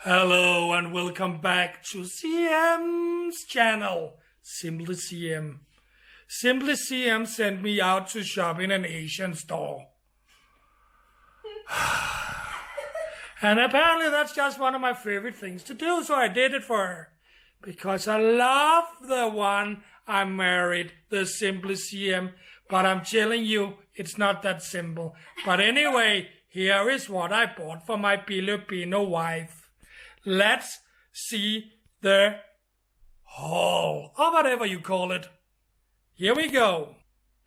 Hello and welcome back to CM's channel, Simply CM. Simply CM sent me out to shop in an Asian store. And apparently that's just one of my favorite things to do, so I did it for her. Because I love the one I married, the Simply CM. But I'm telling you, it's not that simple. But anyway, here is what I bought for my Filipino wife. Let's see the haul, or whatever you call it. Here we go.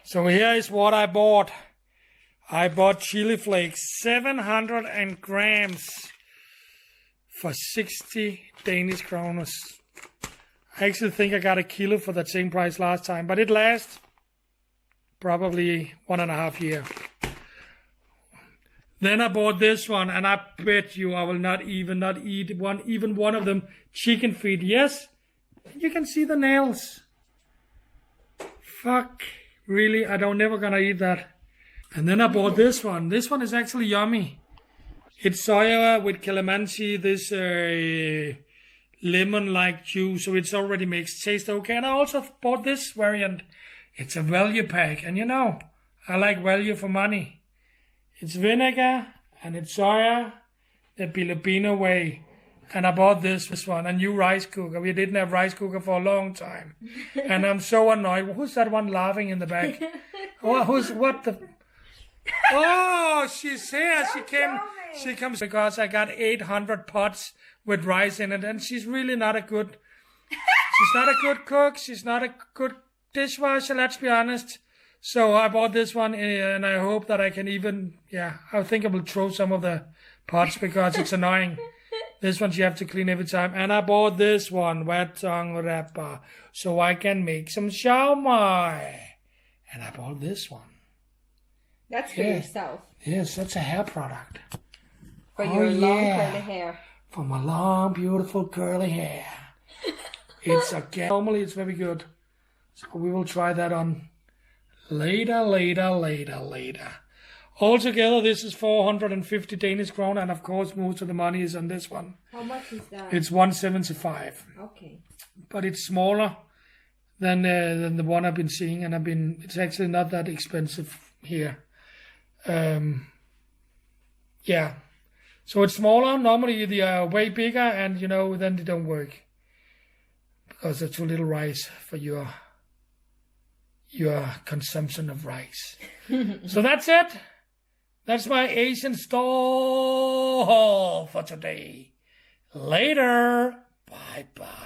So here is what I bought. I bought chili flakes, 700 grams for 60 Danish kroners. I actually think I got a kilo for that same price last time, but it lasts probably 1.5 years. Then I bought this one, and I bet you I will not eat even one of them chicken feet. Yes, you can see the nails. Fuck, really, I don't never gonna eat that. And then I bought this one. This one is actually yummy. It's soya with calamansi, this lemon-like juice, so it's already makes taste okay. And I also bought this variant. It's a value pack, and you know, I like value for money. It's vinegar and it's soya, the Filipino way. And I bought this one, a new rice cooker. We didn't have rice cooker for a long time. And I'm so annoyed. Who's that one laughing in the back? Oh, she's here. She comes because I got 800 pots with rice in it. And she's really not a good cook. She's not a good dishwasher, let's be honest. So I bought this one, and I hope that I can I think I will throw some of the pots because it's annoying. This one you have to clean every time. And I bought this one, wet tongue wrapper, so I can make some shaomai. And I bought this one. That's for yourself. Yes, that's a hair product. For your long curly hair. For my long, beautiful curly hair. Normally it's very good. So we will try that on later. Altogether, this is 450 Danish kroner, and of course, most of the money is on this one. How much is that? It's 175. Okay. But it's smaller than the one I've been seeing, and it's actually not that expensive here. So it's smaller. Normally they are way bigger, and then they don't work because there's too little rice for your consumption of rice. So that's it. That's my Asian store haul for today. Later. Bye-bye.